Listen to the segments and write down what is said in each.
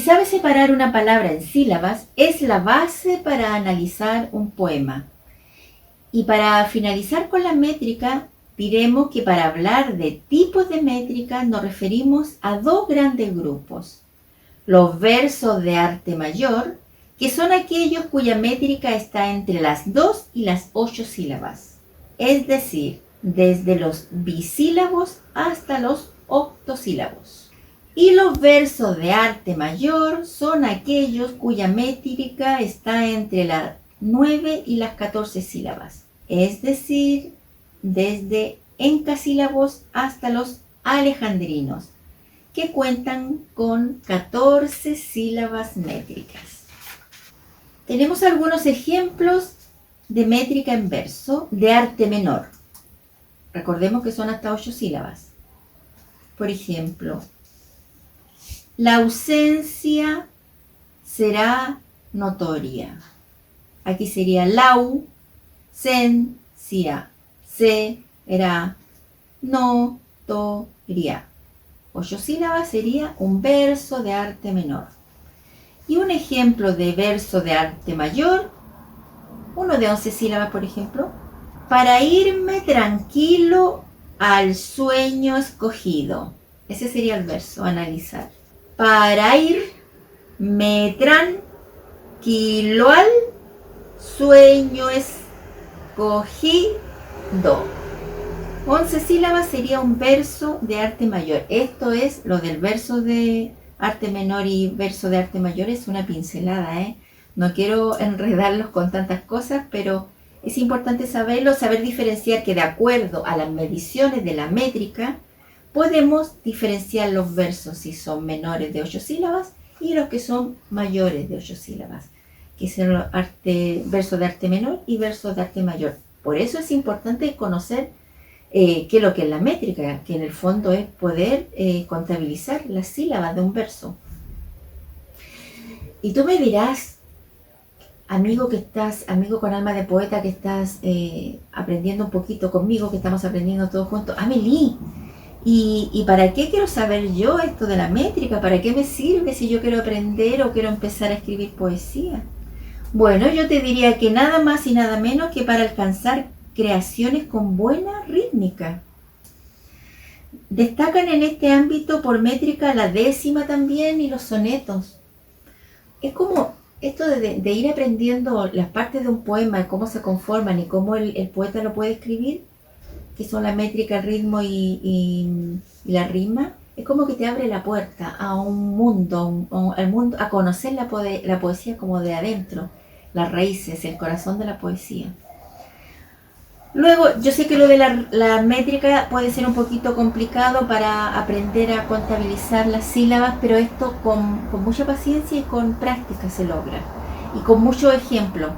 sabe separar una palabra en sílabas, es la base para analizar un poema. Y para finalizar con la métrica, diremos que para hablar de tipos de métrica nos referimos a dos grandes grupos. Los versos de arte mayor, que son aquellos cuya métrica está entre las 2 y las 8 sílabas, es decir, desde los bisílabos hasta los octosílabos. Y los versos de arte mayor son aquellos cuya métrica está entre las 9 y las 14 sílabas, es decir, desde encasílabos hasta los alejandrinos, que cuentan con 14 sílabas métricas. Tenemos algunos ejemplos de métrica en verso de arte menor. Recordemos que son hasta 8 sílabas. Por ejemplo, la ausencia será notoria. Aquí sería lausencia, será notoria. 8 sílabas sería un verso de arte menor. Y un ejemplo de verso de arte mayor, uno de 11 sílabas, por ejemplo. Para irme tranquilo al sueño escogido. Ese sería el verso a analizar. Para irme tranquilo al sueño escogido. 11 sílabas sería un verso de arte mayor. Esto es lo del verso de arte menor y verso de arte mayor, es una pincelada, ¿eh? No quiero enredarlos con tantas cosas, pero es importante saberlo, saber diferenciar que de acuerdo a las mediciones de la métrica, podemos diferenciar los versos si son menores de 8 sílabas y los que son mayores de 8 sílabas, que son los versos de arte menor y versos de arte mayor. Por eso es importante conocer qué es lo que es la métrica, que en el fondo es poder contabilizar las sílabas de un verso. Y tú me dirás, amigo con alma de poeta que estás aprendiendo un poquito conmigo, que estamos aprendiendo todos juntos, Amelie, ¿y para qué quiero saber yo esto de la métrica? ¿Para qué me sirve si yo quiero aprender o quiero empezar a escribir poesía? Bueno, yo te diría que nada más y nada menos que para alcanzar creaciones con buena rítmica. Destacan en este ámbito por métrica la décima también y los sonetos. Es como esto de ir aprendiendo las partes de un poema, cómo se conforman y cómo el poeta lo puede escribir, que son la métrica, el ritmo y la rima. Es como que te abre la puerta a un mundo, a conocer la poesía como de adentro, las raíces, el corazón de la poesía. Luego, yo sé que lo de la métrica puede ser un poquito complicado para aprender a contabilizar las sílabas, pero esto con mucha paciencia y con práctica se logra. Y con muchos ejemplos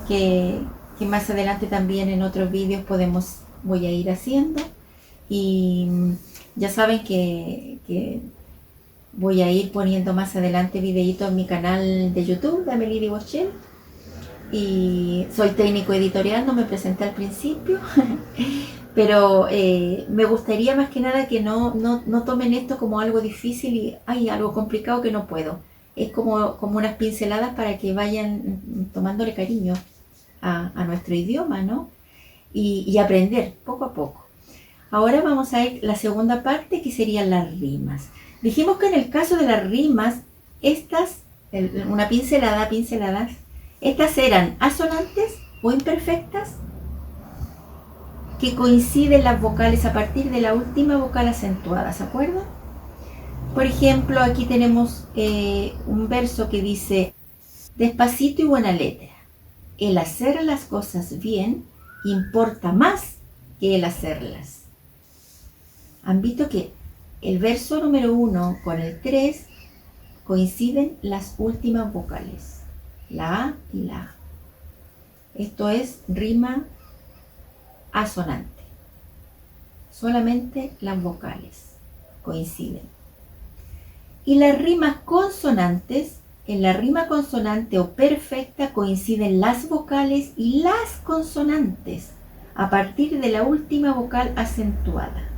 que más adelante también en otros vídeos voy a ir haciendo. Y ya saben que voy a ir poniendo más adelante videitos en mi canal de YouTube de Amelie Boschel. Y soy técnico editorial, no me presenté al principio, pero me gustaría más que nada que no tomen esto como algo difícil y algo complicado que no puedo. Es como unas pinceladas para que vayan tomándole cariño a nuestro idioma, ¿no? Y aprender poco a poco. Ahora vamos a ir a la segunda parte, que serían las rimas. Dijimos que en el caso de las rimas, una pinceladas, estas eran asonantes o imperfectas que coinciden las vocales a partir de la última vocal acentuada, ¿se acuerdan? Por ejemplo, aquí tenemos un verso que dice: despacito y buena letra, el hacer las cosas bien importa más que el hacerlas. Han visto que el verso número 1 con el 3 coinciden las últimas vocales, la A y la A. Esto es rima asonante. Solamente las vocales coinciden. Y las rimas consonantes, en la rima consonante o perfecta coinciden las vocales y las consonantes a partir de la última vocal acentuada.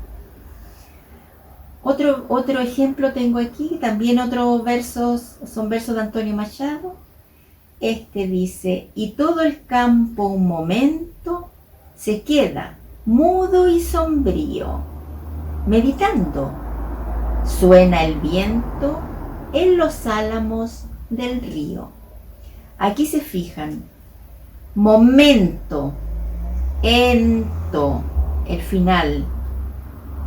Otro ejemplo tengo aquí, también otros versos, son versos de Antonio Machado. Este dice: y todo el campo un momento se queda mudo y sombrío, meditando. Suena el viento en los álamos del río. Aquí se fijan, momento, ento, el final,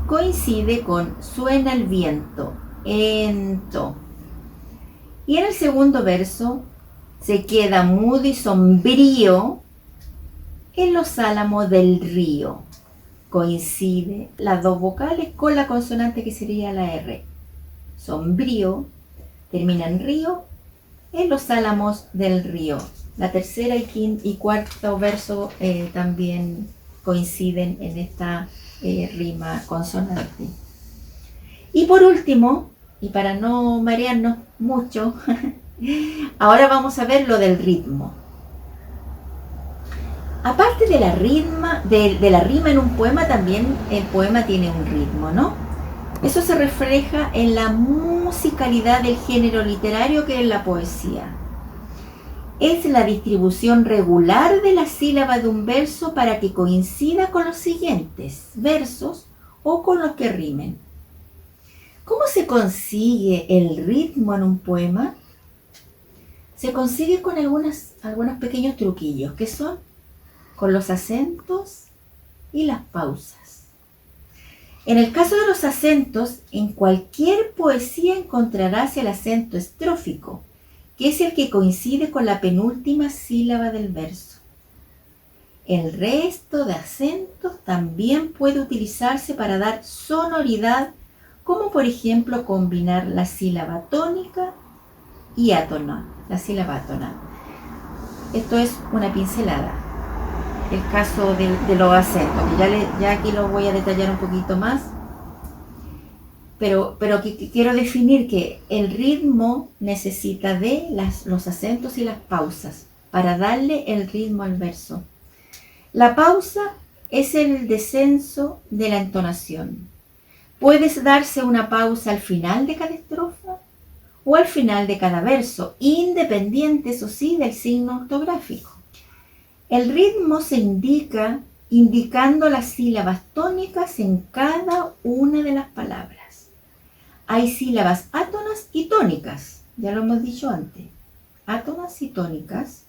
coincide con suena el viento, ento. Y en el segundo verso, se queda mudo y sombrío en los álamos del río. Coincide las dos vocales con la consonante que sería la R. Sombrío termina en río, en los álamos del río. La tercera y cuarto verso también coinciden en esta rima consonante. Y por último, y para no marearnos mucho, ahora vamos a ver lo del ritmo. Aparte de la rima en un poema, también el poema tiene un ritmo, ¿no? Eso se refleja en la musicalidad del género literario, que es la poesía. Es la distribución regular de la sílaba de un verso para que coincida con los siguientes versos o con los que rimen. ¿Cómo se consigue el ritmo en un poema? Se consigue con algunos pequeños truquillos, que son con los acentos y las pausas. En el caso de los acentos, en cualquier poesía encontrarás el acento estrófico, que es el que coincide con la penúltima sílaba del verso. El resto de acentos también puede utilizarse para dar sonoridad, como por ejemplo combinar la sílaba tónica y átona, la sílaba átona. Esto es una pincelada. El caso de los acentos, que ya aquí lo voy a detallar un poquito más, pero que quiero definir que el ritmo necesita de los acentos y las pausas para darle el ritmo al verso. La pausa es el descenso de la entonación. Puedes darse una pausa al final de cada estrofa o al final de cada verso, independiente, eso sí, del signo ortográfico. El ritmo se indica indicando las sílabas tónicas en cada una de las palabras. Hay sílabas átonas y tónicas, ya lo hemos dicho antes, átonas y tónicas.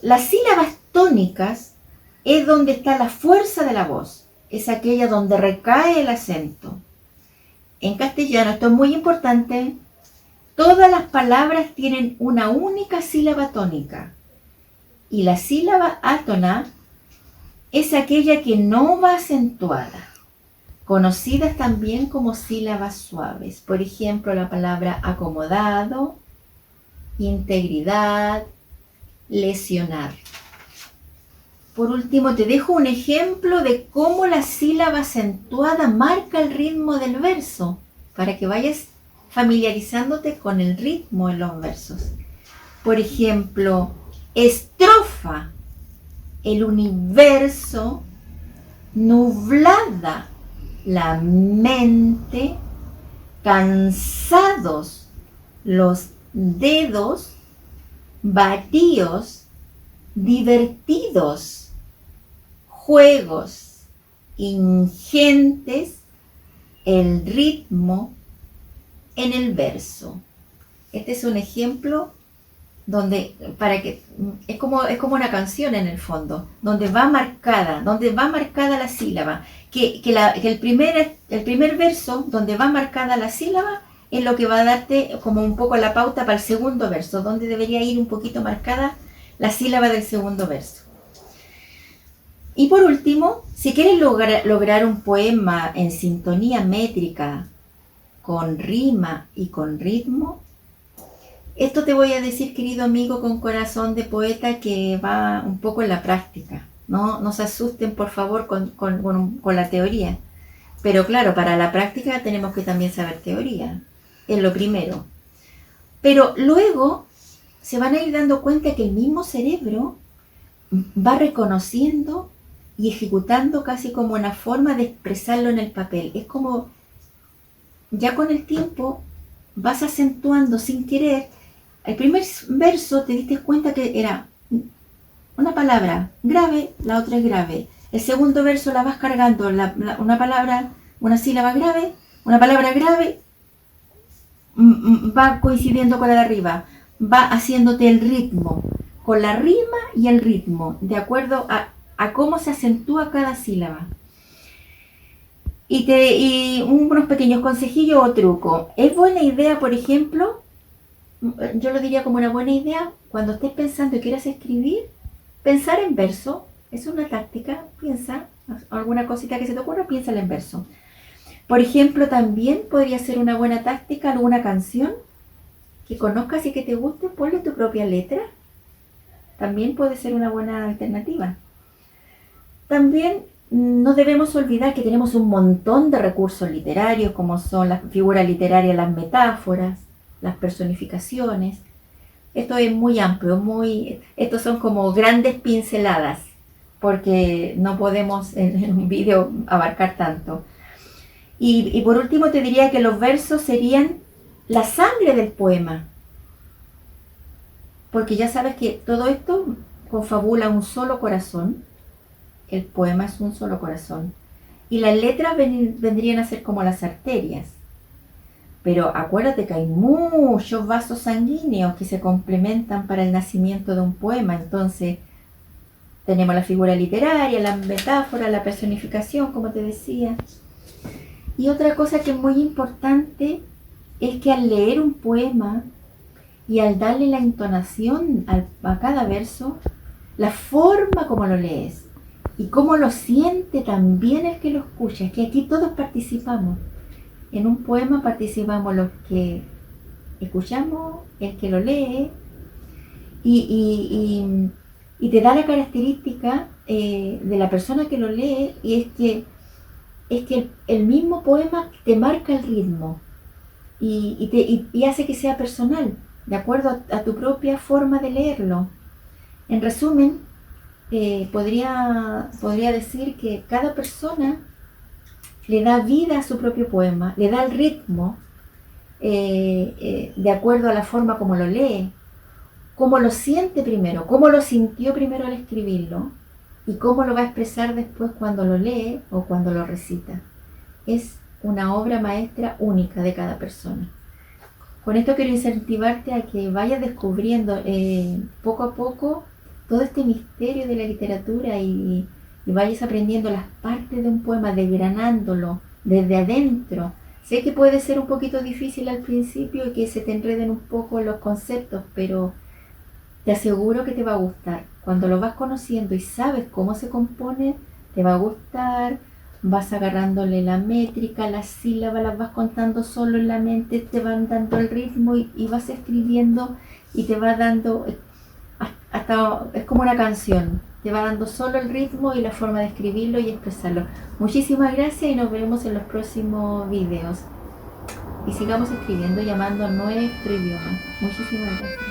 Las sílabas tónicas es donde está la fuerza de la voz, es aquella donde recae el acento. En castellano, esto es muy importante, todas las palabras tienen una única sílaba tónica. Y la sílaba átona es aquella que no va acentuada, conocidas también como sílabas suaves. Por ejemplo, la palabra acomodado, integridad, lesionar. Por último, te dejo un ejemplo de cómo la sílaba acentuada marca el ritmo del verso, para que vayas familiarizándote con el ritmo en los versos. Por ejemplo, estrofa, el universo, nublada, la mente, cansados, los dedos, batidos, divertidos, juegos, ingentes, el ritmo en el verso. Este es un ejemplo donde es como una canción en el fondo, donde va marcada la sílaba, que el primer verso donde va marcada la sílaba es lo que va a darte como un poco la pauta para el segundo verso, donde debería ir un poquito marcada la sílaba del segundo verso. Y por último, si quieres lograr un poema en sintonía métrica, con rima y con ritmo, esto te voy a decir, querido amigo con corazón de poeta, que va un poco en la práctica. No se asusten, por favor, con la teoría. Pero claro, para la práctica tenemos que también saber teoría. Es lo primero. Pero luego se van a ir dando cuenta que el mismo cerebro va reconociendo y ejecutando casi como una forma de expresarlo en el papel. Es como ya con el tiempo vas acentuando sin querer. El primer verso te diste cuenta que era una palabra grave, la otra es grave. El segundo verso la vas cargando, una palabra, una sílaba grave, una palabra grave, va coincidiendo con la de arriba, va haciéndote el ritmo, con la rima y el ritmo, de acuerdo a cómo se acentúa cada sílaba. Y unos pequeños consejillos o trucos. Es buena idea, por ejemplo, yo lo diría como una buena idea, cuando estés pensando y quieras escribir, pensar en verso. Es una táctica, piensa, alguna cosita que se te ocurra, piénsala en verso. Por ejemplo, también podría ser una buena táctica alguna canción que conozcas y que te guste, ponle tu propia letra. También puede ser una buena alternativa. También no debemos olvidar que tenemos un montón de recursos literarios, como son las figuras literarias, las metáforas, las personificaciones. Esto es muy amplio, estos son como grandes pinceladas, porque no podemos en un vídeo abarcar tanto. Y por último te diría que los versos serían la sangre del poema, porque ya sabes que todo esto confabula un solo corazón. El poema es un solo corazón. Y las letras vendrían a ser como las arterias. Pero acuérdate que hay muchos vasos sanguíneos que se complementan para el nacimiento de un poema. Entonces, tenemos la figura literaria, la metáfora, la personificación, como te decía. Y otra cosa que es muy importante es que al leer un poema y al darle la entonación a cada verso, la forma como lo lees y cómo lo siente también el que lo escucha, es que aquí todos participamos. En un poema participamos los que escuchamos, el que lo lee, y te da la característica de la persona que lo lee, y es que el mismo poema te marca el ritmo y hace que sea personal, de acuerdo a tu propia forma de leerlo. En resumen, podría decir que cada persona le da vida a su propio poema, le da el ritmo de acuerdo a la forma como lo lee, cómo lo siente primero, cómo lo sintió primero al escribirlo y cómo lo va a expresar después cuando lo lee o cuando lo recita. Es una obra maestra única de cada persona. Con esto quiero incentivarte a que vayas descubriendo poco a poco todo este misterio de la literatura y vayas aprendiendo las partes de un poema, desgranándolo desde adentro. Sé que puede ser un poquito difícil al principio y que se te enreden un poco los conceptos, pero te aseguro que te va a gustar. Cuando lo vas conociendo y sabes cómo se compone, te va a gustar. Vas agarrándole la métrica, las sílabas las vas contando solo en la mente, te van dando el ritmo y vas escribiendo y te va dando, hasta es como una canción, te va dando solo el ritmo y la forma de escribirlo y expresarlo. Muchísimas gracias y nos vemos en los próximos videos. Y sigamos escribiendo, llamando a nuestro idioma. Muchísimas gracias.